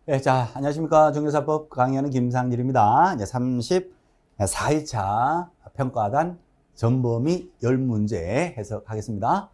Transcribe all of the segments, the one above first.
네, 자, 안녕하십니까. 중개사법 강의하는 김상길입니다. 이제 34회차 평가단 전범위 10문제 해석하겠습니다.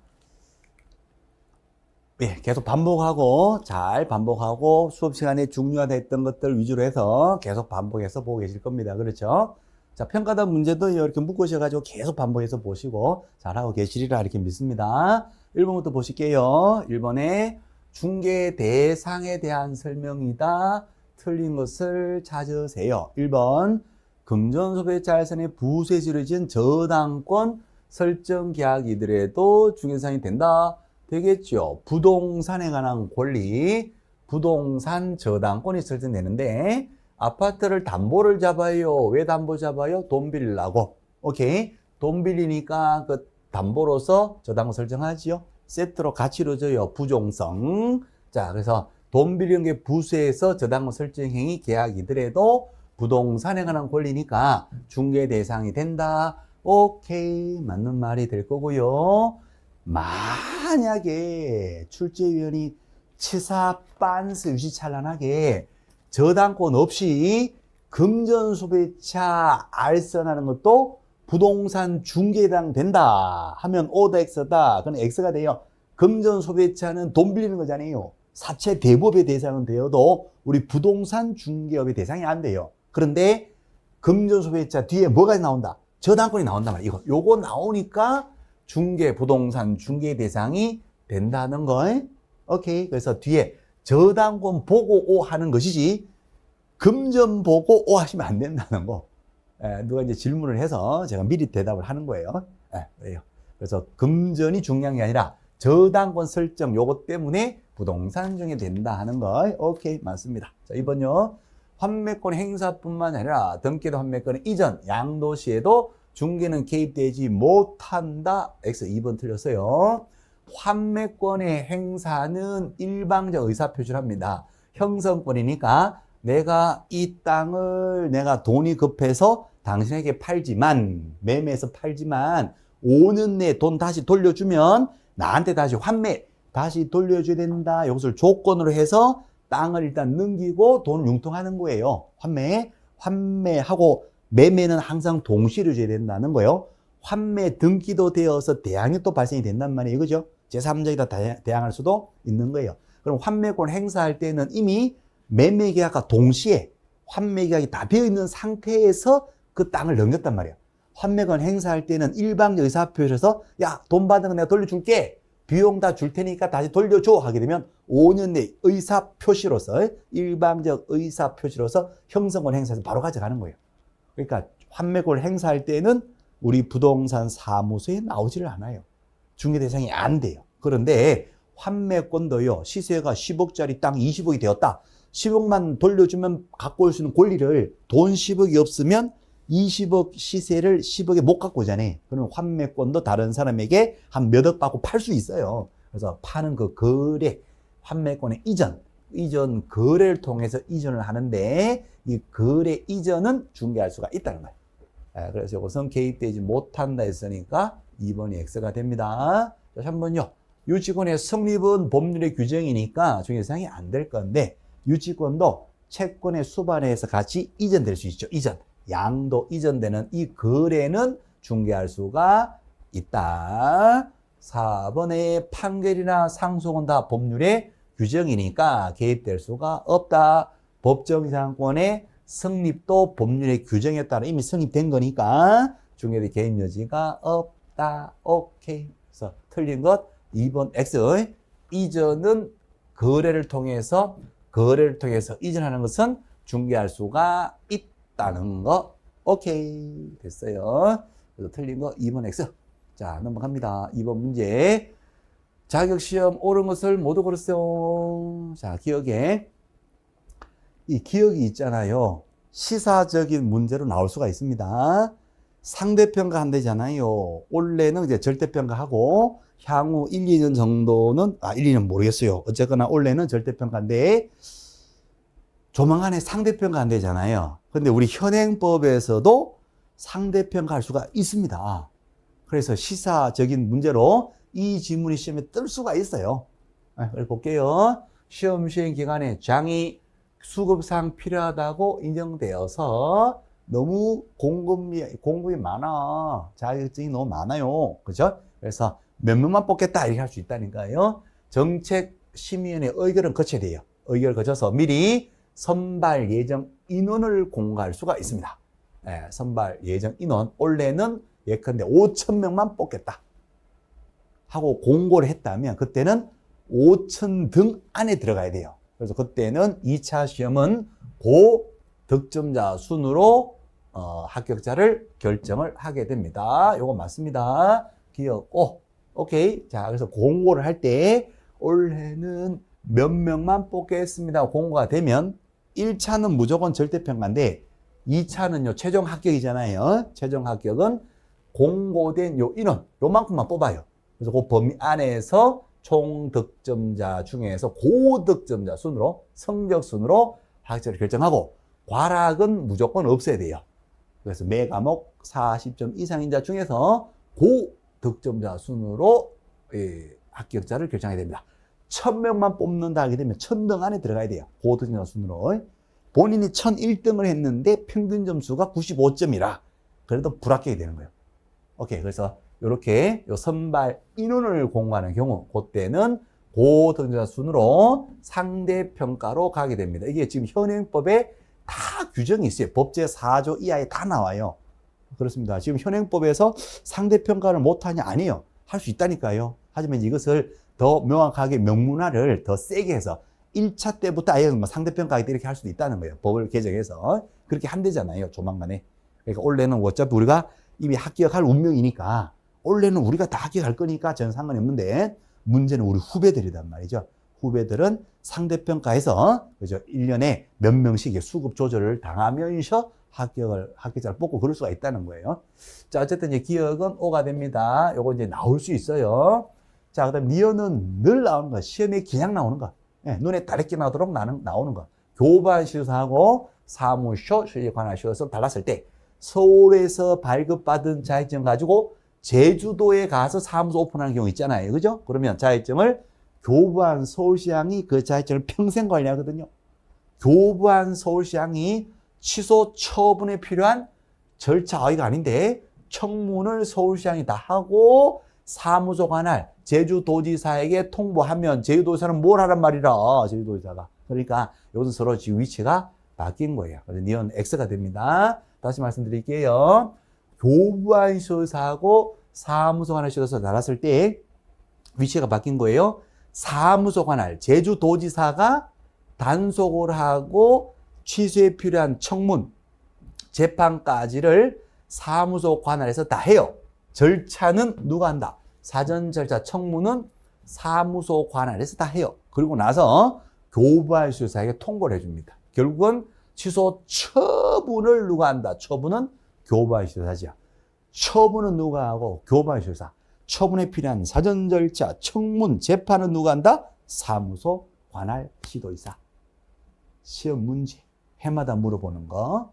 예, 계속 반복하고, 잘 반복하고, 수업 시간에 중요하다했던 것들 위주로 해서 계속 반복해서 보고 계실 겁니다. 그렇죠? 자, 평가단 문제도 이렇게 묶으셔가지고 계속 반복해서 보시고, 잘하고 계시리라 이렇게 믿습니다. 1번부터 보실게요. 1번에 중개 대상에 대한 설명이다. 틀린 것을 찾으세요. 1번, 금전소비자재산의 부수에 지어진 저당권 설정 계약이더라도 중개상이 된다. 되겠죠. 부동산에 관한 권리, 부동산 저당권이 설정되는데 아파트를 담보를 잡아요. 왜 담보 잡아요? 돈 빌리려고. 오케이. 돈 빌리니까 그 담보로서 저당권 설정하지요. 세트로 같이 이루어져요. 부종성. 자, 그래서 돈 빌리는 게 부수에서 저당권 설정 행위 계약이더라도 부동산에 관한 권리니까 중개 대상이 된다. 오케이. 맞는 말이 될 거고요. 만약에 출제위원이 치사 빤스 유시찬란하게 저당권 없이 금전소비차 알선하는 것도 부동산 중개당 된다 하면 O 대 X다. 그럼 X가 돼요. 금전소비차는 돈 빌리는 거잖아요. 사채 대법의 대상은 되어도 우리 부동산 중개업의 대상이 안 돼요. 그런데 금전소비차 뒤에 뭐가 나온다? 저당권이 나온단 말이에요. 요거 나오니까 중개, 부동산 중개 대상이 된다는 거. 오케이. 그래서 뒤에 저당권 보고 오 하는 것이지 금전 보고 오 하시면 안 된다는 거. 누가 이제 질문을 해서 제가 미리 대답을 하는 거예요. 그래요. 그래서 금전이 중요한 게 아니라 저당권 설정 요것 때문에 부동산 중에 된다 하는 거. 오케이. 맞습니다. 자, 이번요. 환매권 행사뿐만 아니라 등기도 환매권 이전 양도시에도 중개는 개입되지 못한다. X 2번 틀렸어요. 환매권의 행사는 일방적 의사표시를 합니다. 형성권이니까 내가 이 땅을 내가 돈이 급해서 당신에게 팔지만 매매해서 팔지만 5년 내에 돈 다시 돌려주면 나한테 다시 환매 다시 돌려줘야 된다. 이것을 조건으로 해서 땅을 일단 넘기고 돈을 융통하는 거예요. 환매하고 매매는 항상 동시에 이루어져야 된다는 거예요. 환매 등기도 되어서 대항이 또 발생이 된단 말이에요. 그죠? 제3자에다 대항할 수도 있는 거예요. 그럼 환매권 행사할 때는 이미 매매 계약과 동시에 환매 계약이 다 되어 있는 상태에서 그 땅을 넘겼단 말이에요. 환매권 행사할 때는 일방적 의사표시에서 야, 돈 받은 거 내가 돌려줄게. 비용 다 줄 테니까 다시 돌려줘 하게 되면 5년 내 의사표시로서 일방적 의사표시로서 형성권 행사에서 바로 가져가는 거예요. 그러니까 환매권을 행사할 때는 우리 부동산 사무소에 나오지를 않아요. 중개 대상이 안 돼요. 그런데 환매권도요. 시세가 10억짜리 땅 20억이 되었다. 10억만 돌려주면 갖고 올 수 있는 권리를 돈 10억이 없으면 20억 시세를 10억에 못 갖고 오잖아요. 그러면 환매권도 다른 사람에게 한 몇 억 받고 팔 수 있어요. 그래서 파는 그 거래, 환매권의 이전 거래를 통해서 이전을 하는데 이 거래 이전은 중개할 수가 있다는 거예요. 그래서 이것은 개입되지 못한다 했으니까 2번이 X가 됩니다. 자, 3번요. 유치권의 성립은 법률의 규정이니까 중개사항이 안 될 건데 유치권도 채권의 수반에서 같이 이전될 수 있죠. 양도 이전되는 이 거래는 중개할 수가 있다. 4번의 판결이나 상속은 다 법률의 규정이니까 개입될 수가 없다. 법정이상권의 성립도 법률의 규정에 따라 이미 성립된 거니까 중개의 개입 여지가 없다. 오케이. 그래서 틀린 것 2번 X. 이전은 거래를 통해서 이전하는 것은 중개할 수가 있다는 거. 오케이. 됐어요. 그래서 틀린 거 2번 X. 자, 넘어갑니다. 2번 문제. 자격시험 옳은 것을 모두 고르세요. 자, 기억에. 이 기억이 있잖아요. 시사적인 문제로 나올 수가 있습니다. 상대평가 한대잖아요. 올해는 이제 절대평가하고 향후 1, 2년 정도는 1, 2년 모르겠어요. 어쨌거나 올해는 절대평가인데 조만간에 상대평가 한대잖아요. 근데 우리 현행법에서도 상대평가 할 수가 있습니다. 그래서 시사적인 문제로 이 지문이 시험에 뜰 수가 있어요. 볼게요. 시험 시행 기간에 장이 수급상 필요하다고 인정되어서 너무 공급이 많아. 자격증이 너무 많아요. 그죠? 그래서 몇 명만 뽑겠다 이렇게 할 수 있다니까요. 정책심의위원회 의결은 거쳐야 돼요. 의결을 거쳐서 미리 선발 예정 인원을 공고할 수가 있습니다. 예, 선발 예정 인원 올해는 예컨대 5,000명만 뽑겠다 하고 공고를 했다면 그때는 5,000 등 안에 들어가야 돼요. 그래서 그때는 2차 시험은 고득점자 순으로 합격자를 결정을 하게 됩니다. 요거 맞습니다. 기억 오케이. 자, 그래서 공고를 할 때 올해는 몇 명만 뽑겠습니다. 공고가 되면 1차는 무조건 절대평가인데 2차는요 최종 합격이잖아요. 최종 합격은 공고된 요 인원 요만큼만 뽑아요. 그래서 그 범위 안에서 총 득점자 중에서 고득점자 순으로 성적 순으로 합격자를 결정하고 과락은 무조건 없어야 돼요. 그래서 매 과목 40점 이상인 자 중에서 고득점자 순으로 합격자를 결정해야 됩니다. 1,000명만 뽑는다 하게 되면 1,000등 안에 들어가야 돼요. 고득점자 순으로. 본인이 1,001등을 했는데 평균 점수가 95점이라 그래도 불합격이 되는 거예요. 오케이. 그래서 이렇게 선발 인원을 공고하는 경우 그때는 고득점자 순으로 상대평가로 가게 됩니다. 이게 지금 현행법에 다 규정이 있어요. 법제 4조 이하에 다 나와요. 그렇습니다. 지금 현행법에서 상대평가를 못하냐? 아니에요. 할 수 있다니까요. 하지만 이것을 더 명확하게 명문화를 더 세게 해서 1차 때부터 아예 상대평가 이렇게 할 수도 있다는 거예요. 법을 개정해서. 그렇게 한대잖아요. 조만간에. 그러니까 원래는 어차피 우리가 이미 합격할 운명이니까 원래는 우리가 다 합격할 거니까 저는 상관이 없는데 문제는 우리 후배들이란 말이죠. 후배들은 상대평가에서 그죠? 1년에 몇 명씩 수급 조절을 당하면서 합격자를 뽑고 그럴 수가 있다는 거예요. 자, 어쨌든 이제 기억은 O가 됩니다. 요거 이제 나올 수 있어요. 자, 그 다음 니은은 늘 나오는 거. 시험에 그냥 나오는 거. 예, 눈에 다르게 나오도록 나오는 거. 교반 시사하고 사무소 실력 관할 시험을 달랐을 때 서울에서 발급받은 자격증 가지고 제주도에 가서 사무소 오픈하는 경우 있잖아요. 그죠? 그러면 자격증을 교부한 서울시장이 그 자격증을 평생 관리하거든요. 교부한 서울시장이 취소 처분에 필요한 절차가 아닌데 청문을 서울시장이 다 하고 사무소 관할 제주도지사에게 통보하면 제주도지사는 뭘 하란 말이라 제주도지사가. 그러니까 이것은 서로 지금 위치가 바뀐 거예요. 그래서 니은 X가 됩니다. 다시 말씀드릴게요. 교부한 시도사하고 사무소 관할 시도사 달았을 때 위치가 바뀐 거예요. 사무소 관할 제주도지사가 단속을 하고 취소에 필요한 청문, 재판까지를 사무소 관할에서 다 해요. 절차는 누가 한다? 사전 절차 청문은 사무소 관할에서 다 해요. 그리고 나서 교부한 시도사에게 통보를 해줍니다. 결국은 취소 처분을 누가 한다? 처분은 교부한 시도사죠. 처분은 누가 하고 교부한 시도사. 처분에 필요한 사전 절차, 청문, 재판은 누가 한다? 사무소 관할 시도의사. 시험 문제. 해마다 물어보는 거.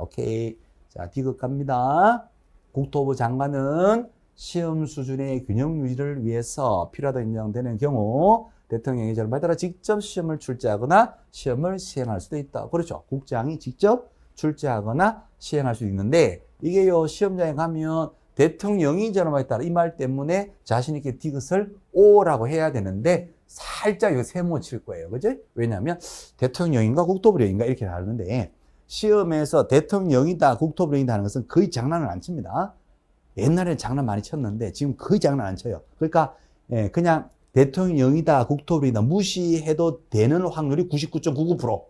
오케이. 자, D급 갑니다. 국토부 장관은 시험 수준의 균형 유지를 위해서 필요하다 인정되는 경우 대통령의 의결을 받들어 직접 시험을 출제하거나 시험을 시행할 수도 있다. 그렇죠. 국장이 직접 출제하거나 시행할 수 있는데 이게요, 시험장에 가면 대통령이 저놈에 따라 이 말 때문에 자신있게 D급을 O라고 해야 되는데 살짝 이거 세모 칠 거예요. 그죠? 왜냐하면 대통령인가 국토부령인가 이렇게 다르는데 시험에서 대통령이다 국토부령이다 하는 것은 거의 장난을 안 칩니다. 옛날에는 장난 많이 쳤는데 지금 거의 장난 안 쳐요. 그러니까 그냥 대통령이다 국토부령이다 무시해도 되는 확률이 99.99%.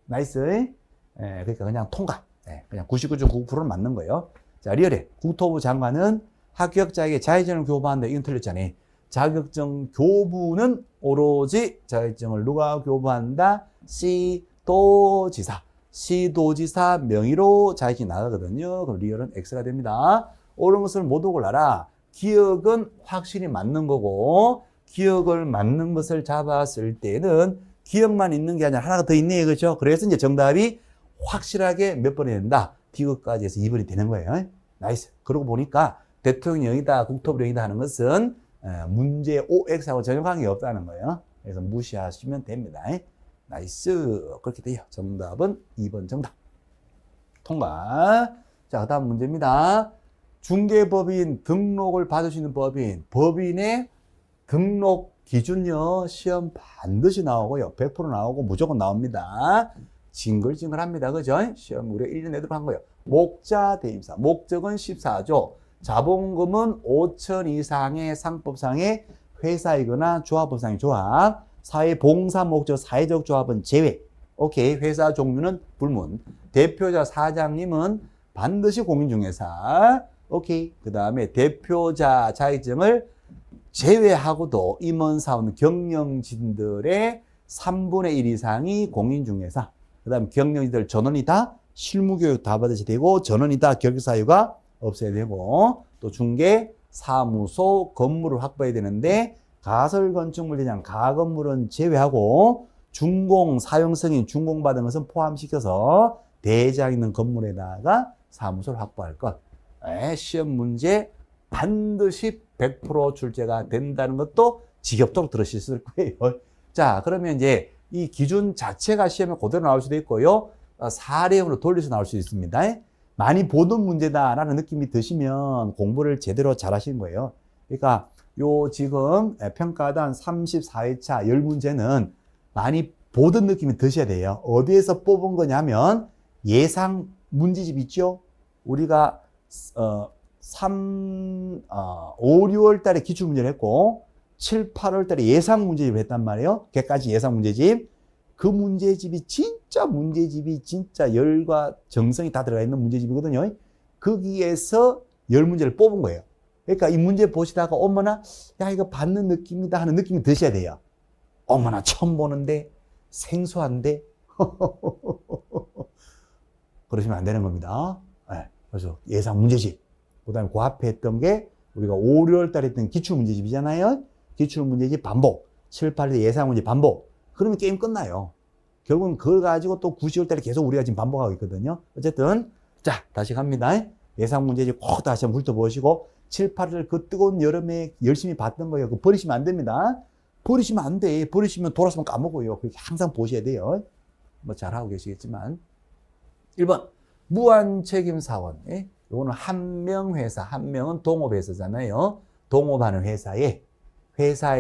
나이스. 그러니까 그냥 통과. 그냥 99.99%는 맞는 거예요. 자, 리얼에 국토부 장관은 합격자에게 자격증을 교부한다. 이건 틀렸잖아요. 자격증 교부는 오로지 자격증을 누가 교부한다? 시도지사. 시도지사 명의로 자격증이 나가거든요. 그럼 리얼은 X가 됩니다. 옳은 것을 모두 골라라. 기억은 확실히 맞는 거고 기억을 맞는 것을 잡았을 때는 기억만 있는 게 아니라 하나가 더 있네. 그렇죠? 그래서 이제 정답이 확실하게 몇 번이 된다. D급까지 해서 2번이 되는 거예요. 나이스. 그러고 보니까 대통령이다, 국토부령이다 하는 것은 문제 OX하고 전혀 관계가 없다는 거예요. 그래서 무시하시면 됩니다. 나이스. 그렇게 돼요. 정답은 2번 정답. 통과. 자, 다음 문제입니다. 중개법인 등록을 받을 수 있는 법인의 등록 기준요. 시험 반드시 나오고요. 100% 나오고 무조건 나옵니다. 징글징글합니다. 그죠? 시험 우리가 1년 내도록 한 거예요. 목자 대임사. 목적은 14조. 자본금은 5천 이상의 상법상의 회사이거나 조합법상의 조합. 사회 봉사 목적 사회적 조합은 제외. 오케이. 회사 종류는 불문. 대표자 사장님은 반드시 공인중개사. 오케이. 그 다음에 대표자 자격증을 제외하고도 임원사원 경영진들의 3분의 1 이상이 공인중개사. 그 다음 경영진들 전원이 다 실무교육 다 받으셔야 되고 전원이 다 결격사유가 없어야 되고 또 중개, 사무소, 건물을 확보해야 되는데 가설건축물대장 가건물은 제외하고 준공, 사용승인, 준공받은 것은 포함시켜서 대장 있는 건물에다가 사무소를 확보할 것. 시험 문제 반드시 100% 출제가 된다는 것도 지겹도록 들으셨을 거예요. 자, 그러면 이제 이 기준 자체가 시험에 그대로 나올 수도 있고요. 사례형으로 돌려서 나올 수 있습니다. 많이 보던 문제다라는 느낌이 드시면 공부를 제대로 잘 하신 거예요. 그러니까 요 지금 평가단 34회차 10문제는 많이 보던 느낌이 드셔야 돼요. 어디에서 뽑은 거냐면 예상 문제집 있죠? 우리가 5, 6월 달에 기출문제를 했고 7, 8월 달에 예상 문제집을 했단 말이에요. 걔까지 예상 문제집. 그 문제집이 진짜 열과 정성이 다 들어가 있는 문제집이거든요. 거기에서 10문제를 뽑은 거예요. 그러니까 이 문제 보시다가 어머나 야 이거 받는 느낌이다 하는 느낌이 드셔야 돼요. 어머나 처음 보는데 생소한데 그러시면 안 되는 겁니다. 네, 그래서 예상 문제집. 그 다음에 그 앞에 했던 게 우리가 5, 6월 달에 했던 기출문제집이잖아요. 기출문제집 반복. 7, 8월 예상 문제 반복. 그러면 게임 끝나요. 결국은 그걸 가지고 또 9, 10월 달에 계속 우리가 지금 반복하고 있거든요. 어쨌든 자 다시 갑니다. 예상 문제집 꼭 다시 한번 훑어보시고 7, 8월 그 뜨거운 여름에 열심히 봤던 거예요. 그거 버리시면 안 됩니다. 버리시면 안 돼. 버리시면 돌아서면 까먹어요. 그렇게 항상 보셔야 돼요. 뭐 잘하고 계시겠지만 1번 무한책임사원. 이거는 한 명 회사, 한 명은 동업회사잖아요. 동업하는 회사에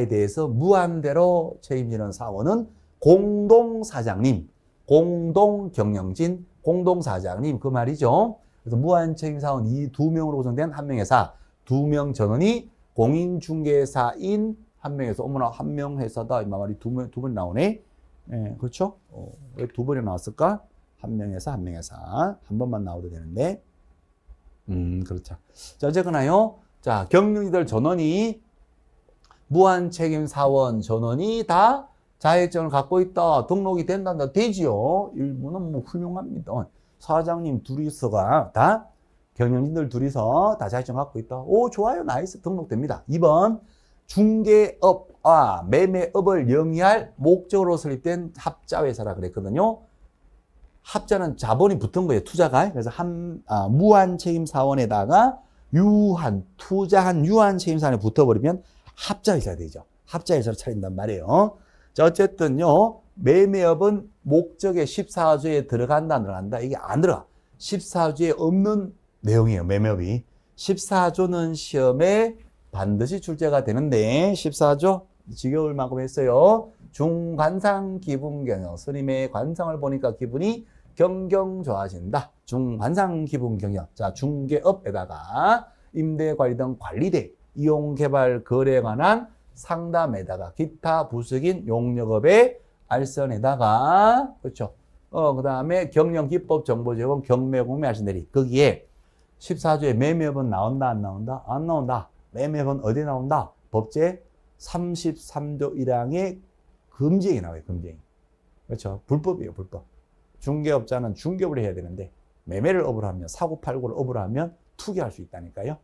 대해서 무한대로 책임지는 사원은 공동사장님, 공동경영진, 공동사장님 그 말이죠. 그래서 무한책임사원 이 2명으로 구성된 한 명 회사, 2명 전원이 공인중개사인 한 명 회사. 어머나 한 명 회사다 이 말이 두 번 나오네. 그렇죠? 왜 2번이 나왔을까? 한 명 회사, 한 명 회사. 한 번만 나와도 되는데. 그렇죠. 자, 어쨌거나요. 자, 경영진들 전원이 무한책임사원 전원이 다 자격증을 갖고 있다. 등록이 된다. 되지요. 일부는 뭐 훌륭합니다. 사장님 둘이서가 다 경영진들 둘이서 다 자격증 갖고 있다. 오, 좋아요. 나이스. 등록됩니다. 2번 중개업과 매매업을 영위할 목적으로 설립된 합자회사라 그랬거든요. 합자는 자본이 붙은 거예요. 투자가. 그래서 무한책임사원에다가 투자한 유한책임사원에 붙어버리면 합자회사가 되죠. 합자회사를 차린단 말이에요. 자, 어쨌든요. 매매업은 목적의 14조에 들어간다, 안 들어간다? 이게 안 들어가. 14조에 없는 내용이에요. 매매업이. 14조는 시험에 반드시 출제가 되는데 14조 지겨울 만큼 했어요. 중관상 기분 경영. 스님의 관상을 보니까 기분이 경경 좋아진다. 중관상 기분 경영. 자, 중개업에다가 임대 관리 등 관리대, 이용 개발 거래에 관한 상담에다가 기타 부수인 용역업의 알선에다가 그렇죠. 그 다음에 경영 기법 정보 제공 경매 공매 하신대리. 거기에 14조에 매매업은 나온다 안 나온다? 안 나온다. 매매업은 어디 나온다? 법제 33조 1항에 금지행이 나와요. 금지행. 그렇죠. 불법이에요. 불법. 중개업자는 중개업을 해야 되는데 매매를 업으로 하면 사고 팔고를 업으로 하면 투기할 수 있다니까요.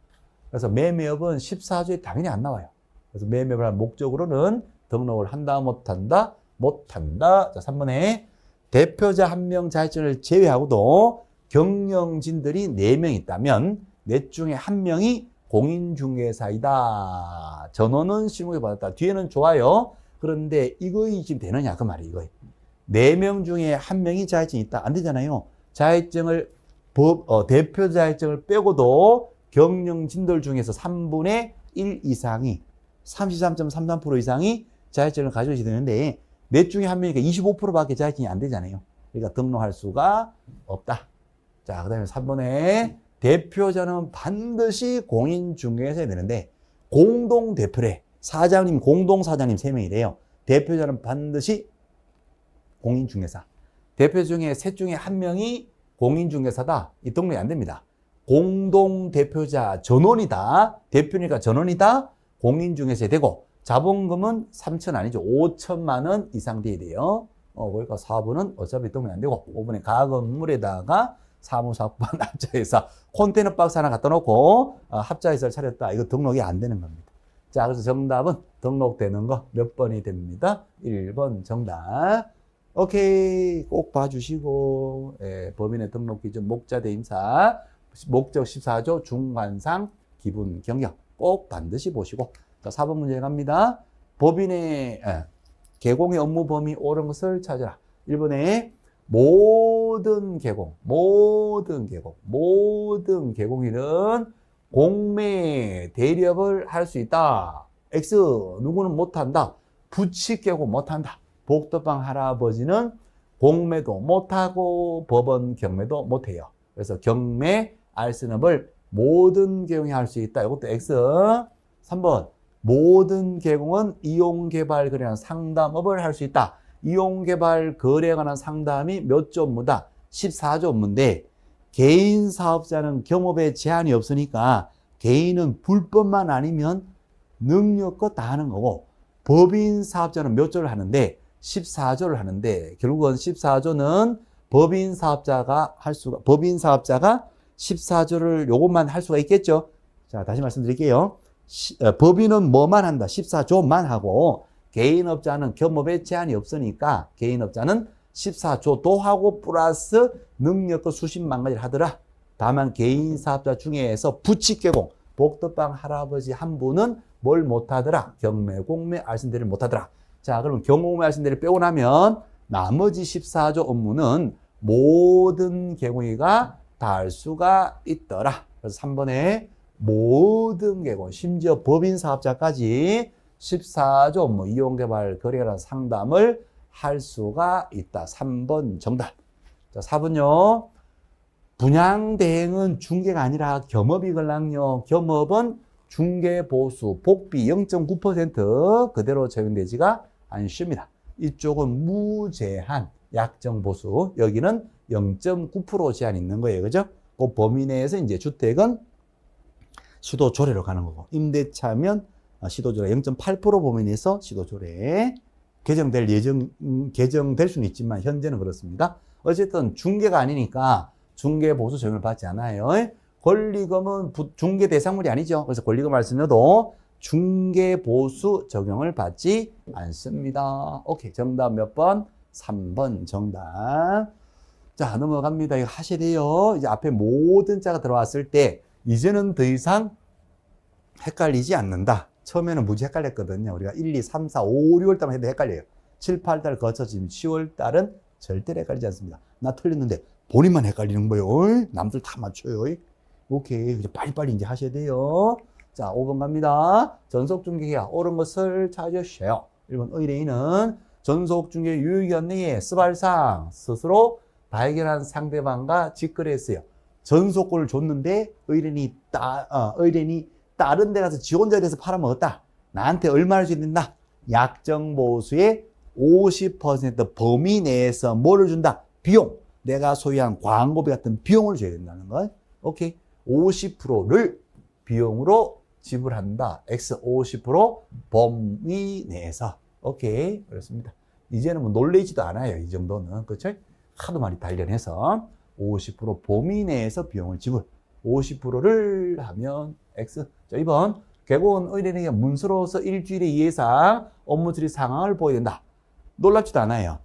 그래서 매매업은 14조에 당연히 안 나와요. 그래서 매매업을 할 목적으로는 등록을 한다 못한다? 못한다. 자, 3번에 대표자 한 명 자격증을 제외하고도 경영진들이 4명 있다면 넷 중에 한 명이 공인중개사이다. 전원은 실무에 받았다. 뒤에는 좋아요. 그런데 이거이 지금 되느냐 그 말이에요. 이거. 4명 중에 1명이 자격증이 있다. 안 되잖아요. 자격증을 대표 자격증을 빼고도 경영진들 중에서 3분의 1 이상이 33.33% 이상이 자격증을 가지고 있어야 되는데 넷 중에 1명이니까 25%밖에 자격증이 안 되잖아요. 그러니까 등록할 수가 없다. 자, 그 다음에 3번에 대표자는 반드시 공인중개사에 되는데 공동대표래. 사장님, 공동사장님 3명이래요. 대표자는 반드시 공인중개사. 대표 중에 셋 중에 1명이 공인중개사다. 이 등록이 안 됩니다. 공동대표자 전원이다. 대표니까 전원이다. 공인중개사에 되고 자본금은 3천 아니죠. 5천만 원 이상 돼야 돼요. 그러니까 4번은 어차피 등록이 안 되고 5번에 가건물에다가 사무사업반 합자회사 컨테이너 박스 하나 갖다 놓고 합자회사를 차렸다. 이거 등록이 안 되는 겁니다. 자, 그래서 정답은 등록되는 거 몇 번이 됩니다. 1번 정답. 오케이. 꼭 봐주시고, 법인의 등록 기준, 목자 대임사, 목적 14조, 중관상, 기분, 경영 꼭 반드시 보시고. 자, 4번 문제 갑니다. 법인의 개공의 업무 범위 옳은 것을 찾으라. 1번에 모든 개공인은 공매 대리업을 할 수 있다. X 누구는 못한다. 부칙 개공 못한다. 복덕방 할아버지는 공매도 못하고 법원 경매도 못해요. 그래서 경매 알선업을 모든 개공이 할 수 있다. 이것도 X. 3번 모든 개공은 이용개발 거래한 상담업을 할 수 있다. 이용개발 거래에 관한 상담이 몇 조 업무다? 14조 업무인데 개인 사업자는 경업에 제한이 없으니까 개인은 불법만 아니면 능력껏 다 하는 거고 법인 사업자는 몇 조를 하는데 14조를 하는데 결국은 14조는 법인 사업자가 14조를 요것만 할 수가 있겠죠. 자, 다시 말씀드릴게요. 법인은 뭐만 한다? 14조만 하고 개인업자는 경업에 제한이 없으니까 개인업자는 14조도 하고 플러스 능력도 수십만 가지를 하더라. 다만 개인 사업자 중에서 부칙 개공, 복덕방 할아버지 한 분은 뭘 못하더라? 경매, 공매, 알선대를 못하더라. 자, 그러면 경매, 알선대를 빼고 나면 나머지 14조 업무는 모든 개공이가 다 할 수가 있더라. 그래서 3번에 모든 개공, 심지어 법인 사업자까지 14조 업무, 이용개발, 거래란 상담을 할 수가 있다. 3번 정답. 자, 4번요. 분양대행은 중개가 아니라 겸업이걸랑요. 겸업은 중개보수, 복비 0.9% 그대로 적용되지가 않습니다. 이쪽은 무제한 약정보수, 여기는 0.9% 제한 있는 거예요. 그죠? 그 범위 내에서 이제 주택은 시도조례로 가는 거고, 임대차면 시도조례 0.8% 범위 내에서 시도조례 개정될 수는 있지만 현재는 그렇습니다. 어쨌든 중개가 아니니까 중개보수 적용을 받지 않아요. 권리금은 중개 대상물이 아니죠. 그래서 권리금 말씀해도 중개보수 적용을 받지 않습니다. 오케이. 정답 몇 번? 3번 정답. 자, 넘어갑니다. 이거 하셔야 돼요. 이제 앞에 모든 자가 들어왔을 때 이제는 더 이상 헷갈리지 않는다. 처음에는 무지 헷갈렸거든요. 우리가 1, 2, 3, 4, 5, 6월 달만 해도 헷갈려요. 7, 8달 거쳐 지금 10월 달은 절대로 헷갈리지 않습니다. 나 틀렸는데 본인만 헷갈리는 거예요. 남들 다 맞춰요. 오케이. 이제 빨리빨리 이제 하셔야 돼요. 자, 5번 갑니다. 전속중개계약 옳은 것을 찾으세요. 1번 의뢰인은 전속중개 유효기간 내에 스발상 스스로 발견한 상대방과 직거래했어요. 전속권을 줬는데 의뢰인이 다른 데 가서 지 혼자 돼서 팔아먹었다. 나한테 얼마를 줘야 된다? 약정보수의 50% 범위 내에서 뭐를 준다? 비용. 내가 소유한 광고비 같은 비용을 줘야 된다는 거. 오케이. 50%를 비용으로 지불한다. X 50% 범위 내에서. 오케이. 그렇습니다. 이제는 뭐 놀래지도 않아요. 이 정도는. 그렇죠? 하도 많이 단련해서 50% 범위 내에서 비용을 지불. 50%를 하면 X. 자, 2번. 개공은 의뢰인에게 문서로서 일주일에 2회 이상 업무 처리 상황을 보여야 된다. 놀랍지도 않아요.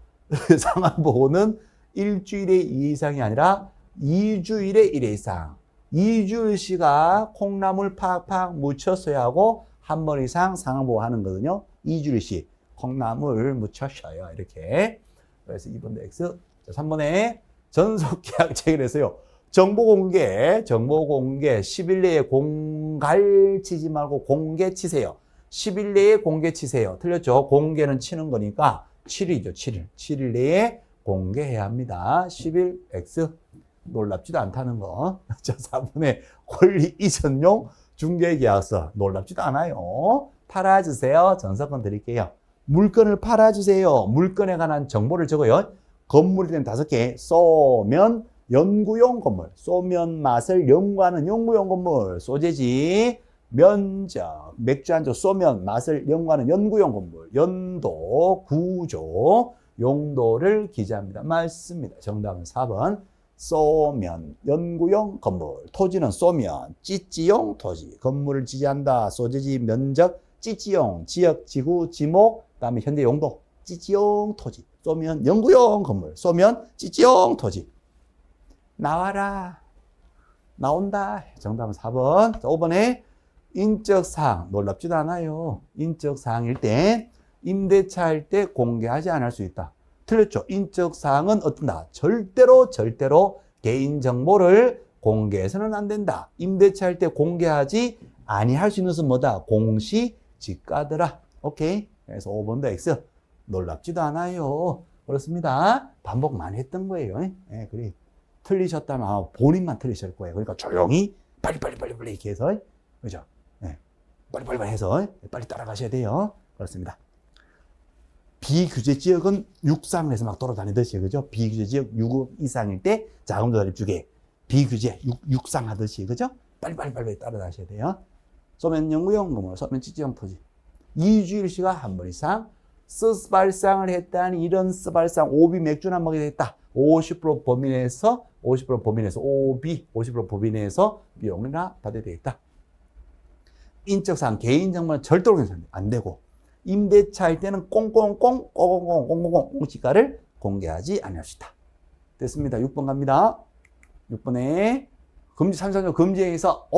상황 보고는 일주일에 2회 이상이 아니라 2주일에 1회 이상. 2주일씨가 콩나물 팍팍 묻혔어야 하고 한 번 이상 상황 보고 하는 거거든요. 2주일씩 콩나물 묻혔어요. 이렇게. 그래서 2번도 X. 자, 3번에 전속계약 체결해서요. 정보공개 10일 내에 공갈 치지 말고 공개 치세요. 10일 내에 공개 치세요. 틀렸죠? 공개는 치는 거니까 7일이죠. 7일. 7일 내에 공개해야 합니다. 10일 X. 놀랍지도 않다는 거. 자, 4번에 권리 이전용 중개계약서. 놀랍지도 않아요. 팔아주세요. 전서권 드릴게요. 물건을 팔아주세요. 물건에 관한 정보를 적어요. 건물이 되면 5개. 쏘면 연구용 건물. 쏘면 맛을 연구하는 연구용 건물. 소재지. 면적. 맥주 한 잔 쏘면 맛을 연구하는 연구용 건물. 연도, 구조, 용도를 기재합니다. 맞습니다. 정답은 4번. 쏘면 연구용 건물. 토지는 쏘면 찌찌용 토지. 건물을 지지한다. 소재지, 면적, 찌찌용, 지역, 지구, 지목, 그다음에 현대 용도. 찌찌용 토지. 쏘면 연구용 건물. 쏘면 찌찌용 토지. 나와라. 나온다. 정답은 4번. 자, 5번에 인적사항. 놀랍지도 않아요. 인적사항일 때 임대차 할 때 공개하지 않을 수 있다. 틀렸죠? 인적사항은 어떤다? 절대로 개인정보를 공개해서는 안 된다. 임대차 할 때 공개하지 아니할 수 있는 것은 뭐다? 공시지가더라. 오케이? 그래서 5번도 X. 놀랍지도 않아요. 그렇습니다. 반복 많이 했던 거예요. 예, 그래. 틀리셨다면 아마 본인만 틀리실 거예요. 그러니까 조용히 빨리 이렇게 해서, 그죠? 예. 빨리 해서 빨리 따라가셔야 돼요. 그렇습니다. 비규제 지역은 육상을 해서 막 돌아다니듯이, 그죠? 비규제 지역 6억 이상일 때 자금도 자립주게 비규제 육상 하듯이, 그죠? 빨리 따라다니셔야 돼요. 쏘면 연구용 건물, 쏘면 찌찌용 토지. 이주일씨가 한 번 이상 스발상을 했다니 이런 스발상 오비 맥주나 먹게 됐다. 50% 범위 내에서 오비 50% 범위 내에서 비용이나 받아야 되겠다. 인적사항 개인정보는 절대로 안 되고 임대차 할 때는 공지가를 공개하지 않을 수 있다. 됐습니다. 6번 갑니다. 6번에 금지 3.3조 금지에서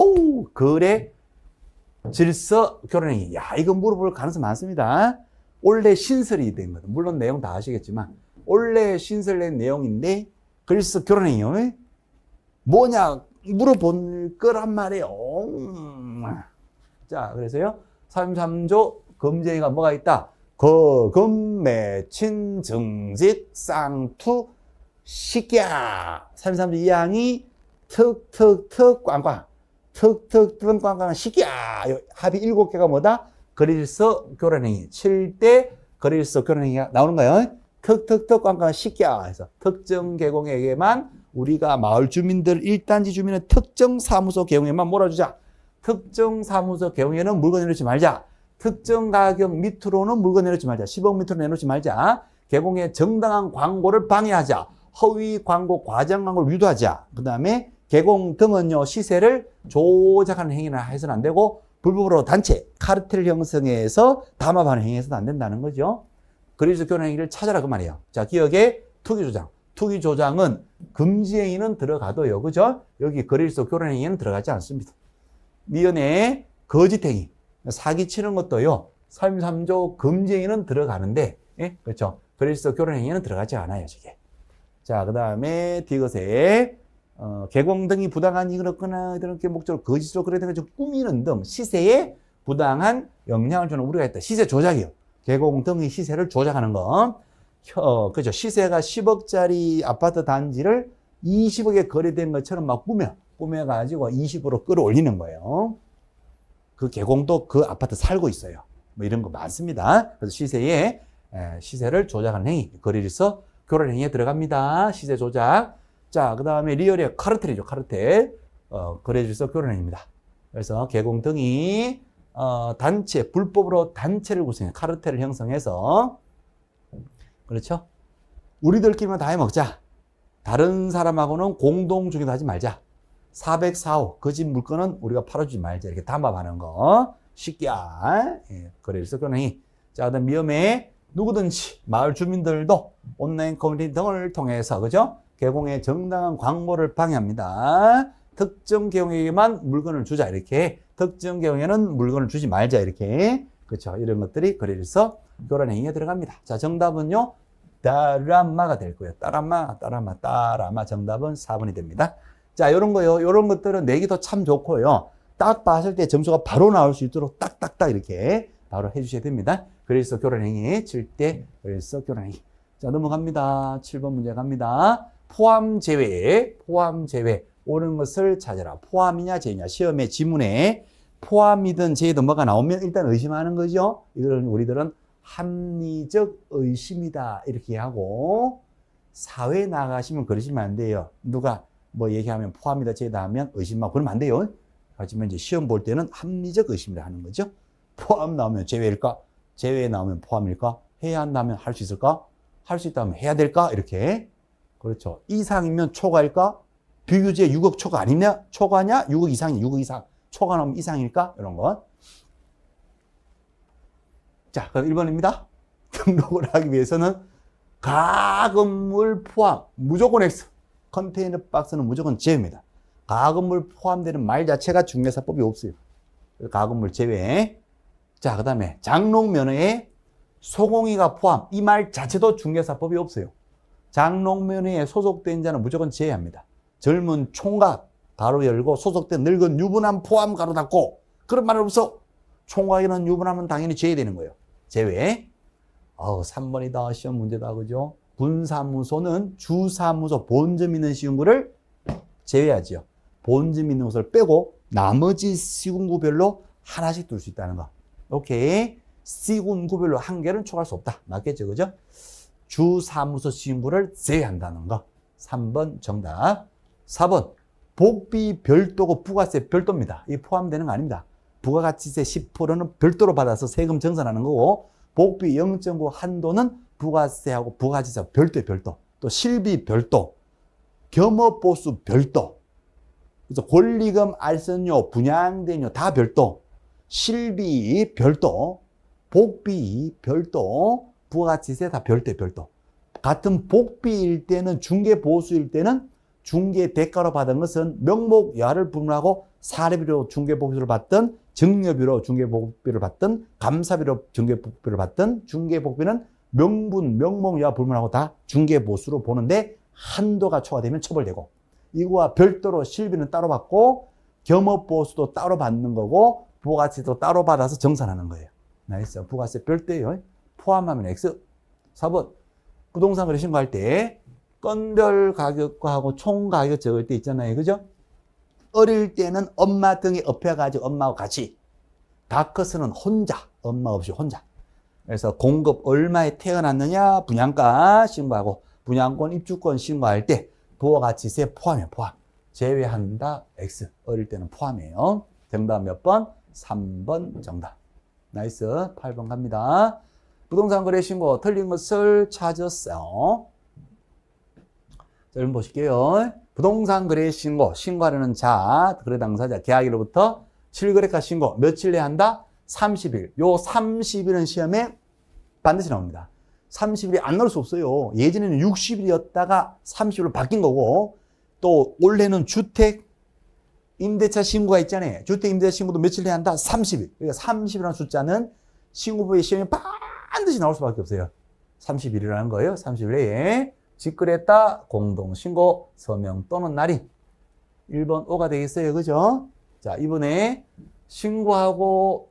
거래 질서 결혼행위. 야, 이거 물어볼 가능성이 많습니다. 원래 신설이 된 거든. 물론 내용 다 아시겠지만 원래 신설된 내용인데 그래서 결혼행위요. 뭐냐 물어볼 거란 말이에요. 자, 그래서요. 3.3조 금지행위가 뭐가 있다? 금매친, 증직, 쌍투, 식야. 3.3조 2항이 꽝꽝. 꽝꽝, 식야. 합이 7개가 뭐다? 거래질서 교란행위. 7대 거래질서 교란행위가 나오는 거예요. 꽝꽝, 식야. 해서 특정 계공에게만 우리가 마을 주민들, 1단지 주민은 특정 사무소 계공에만 몰아주자. 특정 사무소 계공에는 물건 내놓지 말자. 특정 가격 밑으로는 물건 내놓지 말자. 10억 밑으로 내놓지 말자. 계공의 정당한 광고를 방해하자. 허위 광고, 과장 광고를 유도하자. 그 다음에 계공 등은요, 시세를 조작하는 행위나 해서는 안 되고, 불법으로 단체, 카르텔 형성해서 담합하는 행위해서도 안 된다는 거죠. 거래질서 교란 행위를 찾아라 그 말이에요. 자, 기억에 투기조장. 투기조장은 금지 행위는 들어가도요, 그죠? 여기 거래질서 교란 행위는 들어가지 않습니다. 미연에 거짓행위, 사기치는 것도요, 3.3조 금지행위는 들어가는데, 예? 그렇죠. 거래질서 교란행위는 들어가지 않아요, 저게. 자, 그 다음에 디귿에, 계공 등이 부당한 이익을 얻거나 이렇게 목적으로 거짓으로 거래되는 걸 꾸미는 등 시세에 부당한 영향을 주는 우려가 있다. 시세 조작이요. 계공 등의 시세를 조작하는 거. 그죠. 시세가 10억짜리 아파트 단지를 20억에 거래된 것처럼 막 꾸며가지고 20으로 끌어올리는 거예요. 그 계공도 그 아파트 살고 있어요. 뭐 이런 거 많습니다. 그래서 시세를 조작하는 행위, 거래질서 교란 행위에 들어갑니다. 시세 조작. 자, 그 다음에 리얼의 카르텔이죠. 카르텔. 거래질서 교란 행위입니다. 그래서 계공 등이 단체, 불법으로 단체를 구성해 카르텔을 형성해서, 그렇죠? 우리들끼리만 다 해먹자. 다른 사람하고는 공동 중개도 하지 말자. 404호, 그 집 물건은 우리가 팔아주지 말자. 이렇게 담합하는 거. 식기야. 예, 거래질서 교란 행위. 자, 그 다음 위험에 누구든지 마을 주민들도 온라인 커뮤니티 등을 통해서, 그죠? 계공의 정당한 광고를 방해합니다. 특정 계공에게만 물건을 주자. 이렇게. 특정 계공에는 물건을 주지 말자. 이렇게. 그렇죠. 이런 것들이 거래질서 교란 행위에 들어갑니다. 자, 정답은요. 따라마가 될 거예요. 따라마. 정답은 4번이 됩니다. 자, 요런 거요. 요런 것들은 내기도 참 좋고요. 딱 봤을 때 점수가 바로 나올 수 있도록 딱딱딱 이렇게 바로 해주셔야 됩니다. 그래서 교란행위 칠 때, 그래서 교란행위. 자, 넘어갑니다. 7번 문제 갑니다. 포함 제외. 옳은 것을 찾아라. 포함이냐, 제외냐. 시험의 지문에 포함이든 제외든 뭐가 나오면 일단 의심하는 거죠. 이거는 우리들은 합리적 의심이다. 이렇게 하고, 사회 나가시면 그러시면 안 돼요. 누가 뭐 얘기하면 포함이다, 제외다 하면 의심하고 그러면 안 돼요. 하지만 이제 시험 볼 때는 합리적 의심을 하는 거죠. 포함 나오면 제외일까? 제외 나오면 포함일까? 해야 한다면 할 수 있을까? 할 수 있다면 해야 될까? 이렇게. 그렇죠. 이상이면 초과일까? 비교제 6억 초과 아니냐? 초과냐? 6억 이상이 6억 이상. 초과 나오면 이상일까? 이런 거. 자, 그럼 1번입니다. 등록을 하기 위해서는 가건물 포함, 무조건 X. 컨테이너 박스는 무조건 제외입니다. 가건물 포함되는 말 자체가 중개사법이 없어요. 가건물 제외. 자, 그 다음에 장롱면허에 소공이가 포함. 이 말 자체도 중개사법이 없어요. 장롱면허에 소속된 자는 무조건 제외합니다. 젊은 총각 가로 열고 소속된 늙은 유부남 포함 가로 닫고 그런 말은 없어. 총각이나 유부남은 당연히 제외되는 거예요. 제외. 3번이다. 시험 문제다. 그죠? 분사무소는 주사무소 본점 있는 시군구를 제외하죠. 본점 있는 것을 빼고 나머지 시군구별로 하나씩 둘 수 있다는 거. 오케이. 시군구별로 한 개는 초과할 수 없다. 맞겠죠? 그죠? 주사무소 시군구를 제외한다는 거. 3번 정답. 4번. 복비 별도고 부가세 별도입니다. 이 포함되는 거 아닙니다. 부가가치세 10%는 별도로 받아서 세금 정산하는 거고, 복비 0.9 한도는 부가세하고 부가가치세 별도. 또 실비 별도, 겸업보수 별도. 그래서 권리금, 알선료, 분양대료 다 별도. 실비 별도, 복비 별도, 부가가치세 다 별도. 같은 복비일 때는 중개보수일 때는 중개 대가로 받은 것은 명목야를 분할하고 사례비로 중개복비를 받든 증여비로 중개복비를 받든 감사비로 중개복비를 받든 중개복비는 명분, 명목야 불문하고 다 중개보수로 보는데 한도가 초과되면 처벌되고, 이거와 별도로 실비는 따로 받고 겸업보수도 따로 받는 거고 부가세도 따로 받아서 정산하는 거예요. 나이스. 부가세 별도예요. 포함하면 X. 4번. 부동산 거래 신고할 때 건별 가격과 하고 총 가격 적을 때 있잖아요. 그죠? 어릴 때는 엄마 등에 업혀가지고 엄마하고 같이. 다 커서는 혼자. 엄마 없이 혼자. 그래서 공급 얼마에 태어났느냐 분양가 신고하고 분양권 입주권 신고할 때 부가가치세 포함이에요. 포함. 제외한다. X. 어릴 때는 포함이에요. 정답 몇 번? 3번 정답. 나이스. 8번 갑니다. 부동산 거래 신고 틀린 것을 찾았어요. 자, 여러분 보실게요. 부동산 거래 신고, 신고하려는 자, 거래 당사자, 계약일로부터 실거래가 신고, 며칠 내에 한다? 30일. 요 30일은 시험에 반드시 나옵니다. 30일이 안 나올 수 없어요. 예전에는 60일이었다가 30일로 바뀐 거고, 또 올해는 주택 임대차 신고가 있잖아요. 주택 임대차 신고도 며칠 내에 한다? 30일. 그러니까 30이라는 숫자는 신고부의 시험에 반드시 나올 수밖에 없어요. 30일이라는 거예요. 30일 내에. 직거래했다. 공동신고, 서명 또는 날인. 1번 O가 되겠어요. 그죠? 자, 이번에 신고하고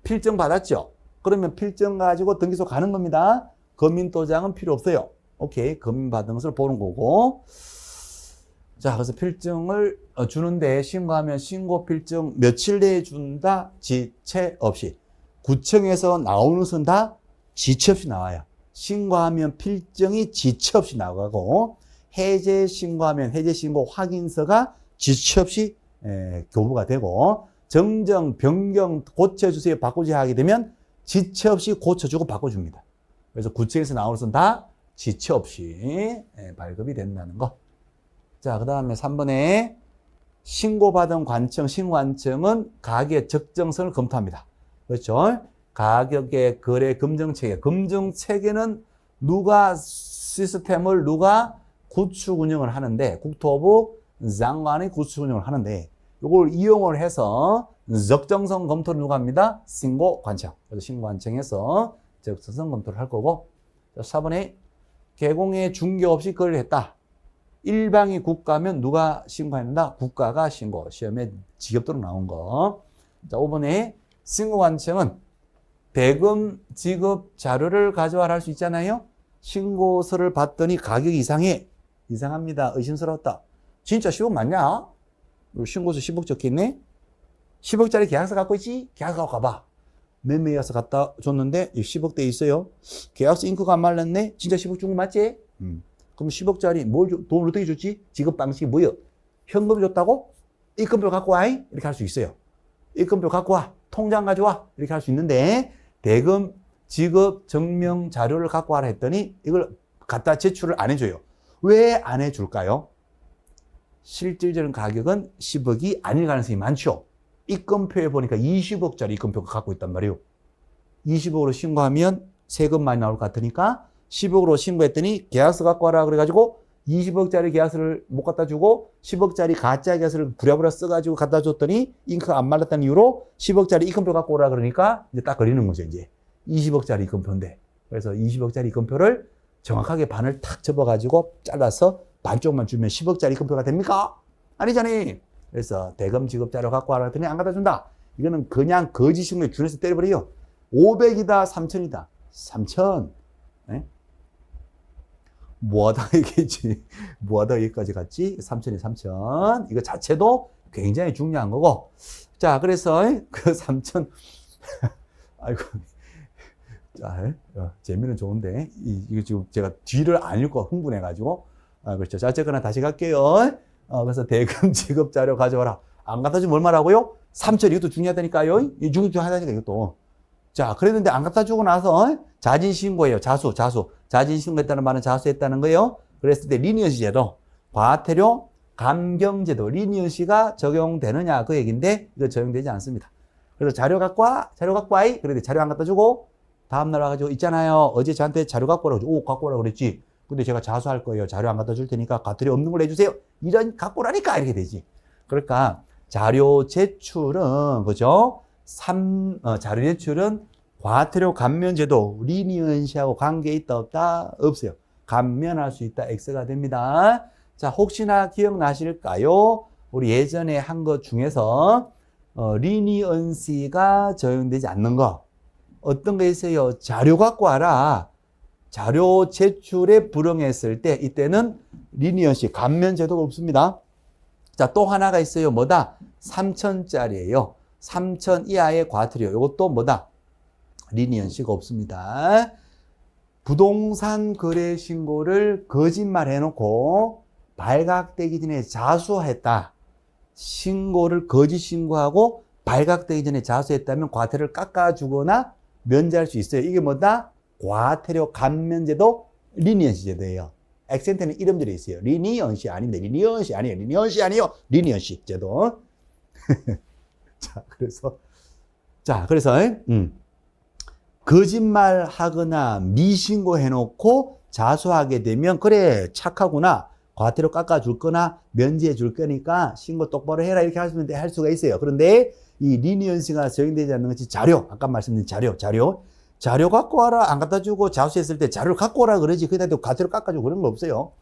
필증 받았죠? 그러면 필증 가지고 등기소 가는 겁니다. 검인도장은 필요 없어요. 오케이. 검인 받은 것을 보는 거고. 자, 그래서 필증을 주는데 신고하면 신고 필증 며칠 내에 준다? 지체 없이. 구청에서 나오는 것은 다 지체 없이 나와요. 신고하면 필증이 지체 없이 나가고, 해제 신고하면 해제 신고 확인서가 지체 없이 교부가 되고, 정정, 변경, 고쳐주세요, 바꾸지 하게 되면 지체 없이 고쳐주고 바꿔줍니다. 그래서 구청에서 나오는 것은 다 지체 없이 발급이 된다는 거. 자, 그 다음에 3번에 신고받은 관청, 신고관청은 가격 적정성을 검토합니다. 그렇죠? 가격의 거래 검증체계. 검증체계는 누가 시스템을 누가 구축 운영을 하는데, 국토부 장관이 구축 운영을 하는데, 이걸 이용을 해서 적정성 검토를 누가 합니다? 신고관청. 그래서 신고관청에서 적정성 검토를 할 거고, 4번에 개공의 중개 없이 거래를 했다. 일방이 국가면 누가 신고해야 된다? 국가가 신고. 시험에 직업도로 나온 거. 자, 5번에 신고관청은 대금 지급 자료를 가져와라 할 수 있잖아요. 신고서를 봤더니 가격이 이상해. 이상합니다. 의심스러웠다. 진짜 10억 맞냐? 신고서 10억 적혀있네? 10억짜리 계약서 갖고 있지? 계약서 갖고 가봐. 매매해서 갖다 줬는데 10억대 있어요. 계약서 잉크가 안 말랐네? 진짜 10억 준 거 맞지? 그럼 10억짜리 돈을 어떻게 줬지? 지급 방식이 뭐예요? 현금 줬다고? 입금표 갖고 와? 이렇게 할 수 있어요. 입금표 갖고 와. 통장 가져와. 이렇게 할 수 있는데 대금 지급 증명 자료를 갖고 와라 했더니 이걸 갖다 제출을 안 해줘요. 왜 안 해줄까요? 실질적인 가격은 10억이 아닐 가능성이 많죠. 입금표에 보니까 20억짜리 입금표가 갖고 있단 말이에요. 20억으로 신고하면 세금 많이 나올 것 같으니까 10억으로 신고했더니 계약서 갖고 와라 그래가지고 20억짜리 계약서를 못 갖다 주고 10억짜리 가짜 계약서를 부랴부랴 써가지고 갖다 줬더니 잉크가 안 말랐다는 이유로 10억짜리 입금표 갖고 오라 그러니까 이제 딱 걸리는 거죠. 이제 20억짜리 입금표인데 그래서 20억짜리 입금표를 정확하게 반을 탁 접어가지고 잘라서 반쪽만 주면 10억짜리 입금표가 됩니까? 아니잖아요. 그래서 대금 지급 자료 갖고 와라 했더니 안 갖다 준다. 이거는 그냥 거짓 신고에 준해서 때려버려요. 500이다 3000이다 3000. 네? 뭐하다 얘기했지? 뭐하다 여기까지 갔지? 3000이 3000. 이거 자체도 굉장히 중요한 거고. 자, 그래서 그 3000. 아이고. 자, 재미는 좋은데 이거 지금 제가 뒤를 안 읽고 흥분해가지고. 그렇죠. 자, 어쨌거나 다시 갈게요. 그래서 대금 지급 자료 가져와라. 안 갖다 주면 얼마라고요? 3000. 이것도 중요하다니까요. 이 중요하다니까 이것도. 자, 그랬는데 안 갖다 주고 나서 자진신고예요. 자진신고했다는 말은 자수했다는 거예요. 그랬을 때 리니언시 제도, 과태료 감경제도, 리니언시가 적용되느냐 그 얘기인데 이거 적용되지 않습니다. 그래서 자료 갖고 와. 그런데 자료 안 갖다 주고 다음날 와가지고 있잖아요. 어제 저한테 자료 갖고 오라고 그랬지. 오, 갖고 오라고 그랬지. 근데 제가 자수할 거예요. 자료 안 갖다 줄 테니까 과태료 없는 걸로 해주세요. 이런 갖고 오라니까 이렇게 되지. 그러니까 자료 제출은 그죠? 자료 제출은 과태료 감면제도 리니언시하고 관계 있다 없다? 없어요. 감면할 수 있다 X가 됩니다. 자, 혹시나 기억나실까요? 우리 예전에 한 것 중에서 리니언시가 적용되지 않는 거 어떤 거 있어요? 자료 갖고 와라. 자료 제출에 불응했을 때 이때는 리니언시 감면제도가 없습니다. 자, 또 하나가 있어요. 뭐다? 3000짜리예요. 3000 이하의 과태료. 이것도 뭐다? 리니언시가 없습니다. 부동산 거래 신고를 거짓말 해놓고 발각되기 전에 자수했다. 신고를 거짓 신고하고 발각되기 전에 자수했다면 과태료를 깎아주거나 면제할 수 있어요. 이게 뭐다? 과태료 감면제도 리니언시 제도예요. 액센트는 이름들이 있어요. 리니언시 아닌데 리니언시 아니에요. 리니언시 제도. 자, 그래서 거짓말 하거나 미신고 해놓고 자수하게 되면 그래 착하구나. 과태료 깎아줄 거나 면제해 줄 거니까 신고 똑바로 해라 이렇게 할 수가 있어요. 그런데 이 리니언시가 적용되지 않는 것이 자료, 아까 말씀드린 자료 갖고 와라. 안 갖다 주고 자수했을 때 자료를 갖고 오라 그러지. 거기다 과태료 깎아주고 그런 거 없어요.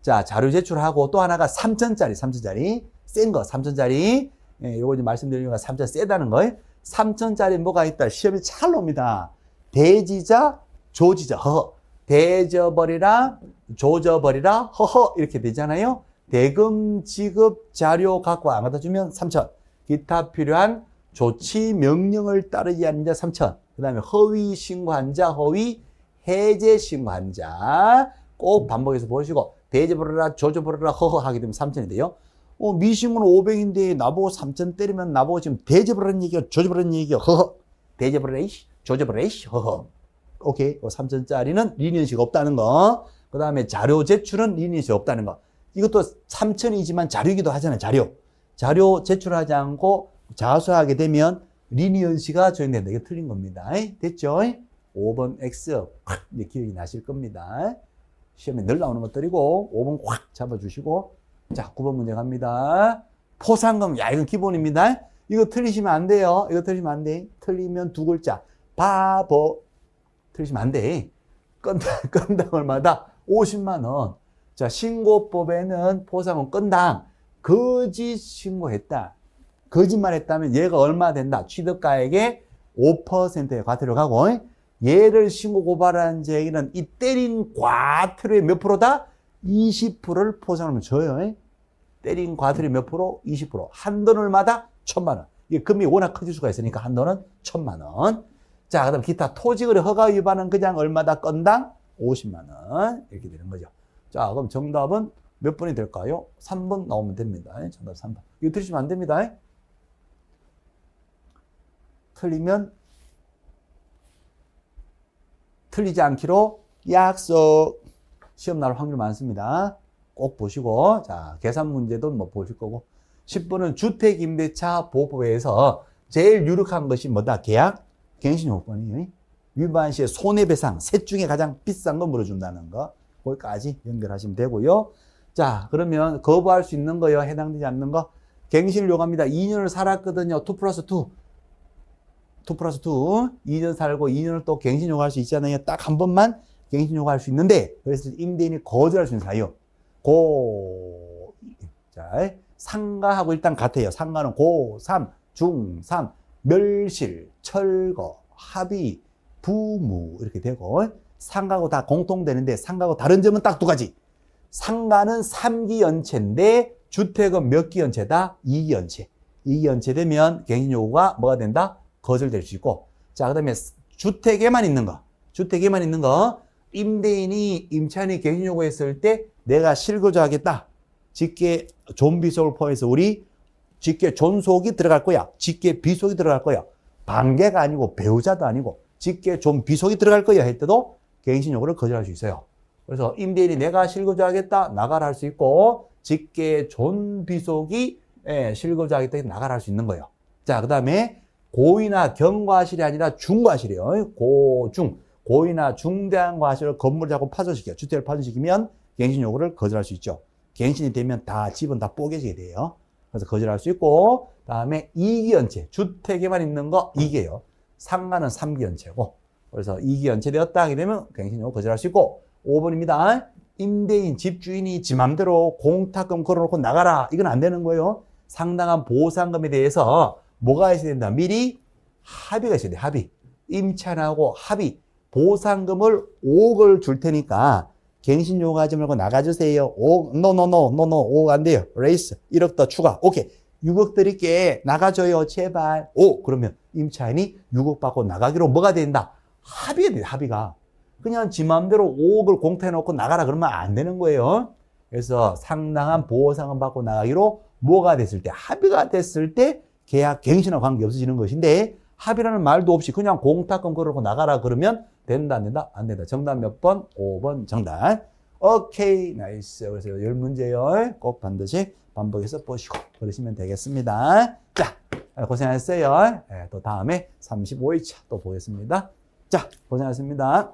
자, 자료 제출하고 또 하나가 3000짜리 센 거 3000짜리. 예, 요거 이제 말씀드린 거가 3000 세다는 거예요. 3000짜리 뭐가 있다. 시험이 잘 옵니다. 대지자, 조지자, 허허. 대져버리라, 조져버리라, 허허. 이렇게 되잖아요. 대금 지급 자료 갖고 안 갖다 주면 3000. 기타 필요한 조치 명령을 따르지 않는 자 3000. 그 다음에 허위 신고한 자, 허위 해제 신고한 자. 꼭 반복해서 보시고, 대져버려라, 조져버려라, 허허 하게 되면 3000이 돼요. 미신고는 500인데 나보고 3000 때리면 나보고 지금 대져버리는 얘기야, 조져버리는 얘기야, 허허. 대져버려라, 조져버려라, 허허. 오케이. 3000짜리는 리니언시가 없다는 거. 그 다음에 자료 제출은 리니언시가 없다는 거. 이것도 3000이지만 자료이기도 하잖아요, 자료 제출하지 않고 자수하게 되면 리니언시가 적용된다. 이게 틀린 겁니다. 됐죠? 5번 X 이제 기억이 나실 겁니다. 시험에 늘 나오는 것들이고 5번 확 잡아주시고 자 9번 문제 갑니다. 포상금. 야 이건 기본입니다. 이거 틀리시면 안 돼요. 이거 틀리시면 안 돼. 틀리면 두 글자. 바보. 틀리시면 안 돼. 건당 얼마다? 50만 원. 자, 신고법에는 포상은 건당 거짓 신고했다. 거짓말 했다면 얘가 얼마 된다? 취득가액의 5%의 과태료 가고, 얘를 신고 고발한 자에게는 이 때린 과태료의 몇 프로다? 20%를 포상하면 줘요. 때린 과태료 몇 프로? 20%. 한도는 얼마다? 1,000만 원. 이게 금이 워낙 커질 수가 있으니까 한도는 1,000만 원. 자, 그 다음 기타 토지거래 허가 위반은 그냥 얼마다? 건당 50만 원. 이렇게 되는 거죠. 자, 그럼 정답은 몇 번이 될까요? 3번 나오면 됩니다. 정답 3번. 이거 틀리시면 안 됩니다. 틀리면 틀리지 않기로 약속. 시험 나올 확률 많습니다. 꼭 보시고, 자, 계산 문제도 뭐 보실 거고. 10번은 주택임대차 보호법에서 제일 유력한 것이 뭐다? 계약, 갱신요건이에요. 위반 시에 손해배상, 셋 중에 가장 비싼 거 물어준다는 거. 거기까지 연결하시면 되고요. 자, 그러면 거부할 수 있는 거요, 해당되지 않는 거. 갱신을 요구합니다. 2년을 살았거든요. 2 플러스 2. 2 플러스 2. 2년 살고 2년을 또 갱신 요구할 수 있잖아요. 딱 한 번만 갱신 요구할 수 있는데, 그래서 임대인이 거절할 수 있는 사유. 자, 상가하고 일단 같아요. 상가는 고, 3, 중, 3, 멸실, 철거, 합의, 부무 이렇게 되고, 상가하고 다 공통되는데 상가하고 다른 점은 딱 두 가지. 상가는 3기 연체인데 주택은 몇 기 연체다? 2기 연체. 2기 연체 되면 갱신 요구가 뭐가 된다? 거절될 수 있고. 자, 그다음에 주택에만 있는 거. 주택에만 있는 거. 임대인이 임차인이 갱신 요구했을 때 내가 실거주하겠다. 직계 존비속을 포함해서 우리 직계 존속이 들어갈 거야. 직계 비속이 들어갈 거야. 반계가 아니고 배우자도 아니고 직계 존비속이 들어갈 거야 할 때도 갱신 요구를 거절할 수 있어요. 그래서 임대인이 내가 실거주하겠다 나가라 할 수 있고, 직계 존비속이 실거주하겠다 나가라 할 수 있는 거예요. 자, 그 다음에 고의나 경과실이 아니라 중과실이에요. 고중. 고의나 중대한 과실을 건물을 자꾸 파손시켜, 주택을 파손시키면 갱신 요구를 거절할 수 있죠. 갱신이 되면 다 집은 다 뽀개지게 돼요. 그래서 거절할 수 있고, 다음에 2기 연체. 주택에만 있는 거 2기예요. 상가는 3기 연체고. 그래서 2기 연체되었다 하게 되면 갱신 요구 거절할 수 있고. 5번입니다. 임대인, 집주인이 지 맘대로 공탁금 걸어놓고 나가라. 이건 안 되는 거예요. 상당한 보상금에 대해서 뭐가 있어야 된다? 미리 합의가 있어야 돼. 합의. 임차인하고 합의. 보상금을 5억을 줄 테니까 갱신 요구하지 말고 나가주세요. 5억, 노, 5억 안 돼요. 레이스. 1억 더 추가. 오케이. 6억 드릴게. 나가줘요. 제발. 오, 그러면 임차인이 6억 받고 나가기로 뭐가 된다? 합의가 돼, 합의가. 그냥 지 마음대로 5억을 공탁해놓고 나가라 그러면 안 되는 거예요. 그래서 상당한 보상금 받고 나가기로 뭐가 됐을 때, 합의가 됐을 때 계약 갱신과 관계없어지는 것인데, 합의라는 말도 없이 그냥 공탁금 걸어놓고 나가라 그러면 된다, 안 된다? 안 된다. 정답 몇 번? 5번 정답. 오케이, 나이스. 그래서 10문제요. 꼭 반드시 반복해서 보시고 그러시면 되겠습니다. 자, 고생하셨어요. 또 다음에 35일차 또 보겠습니다. 자, 고생하셨습니다.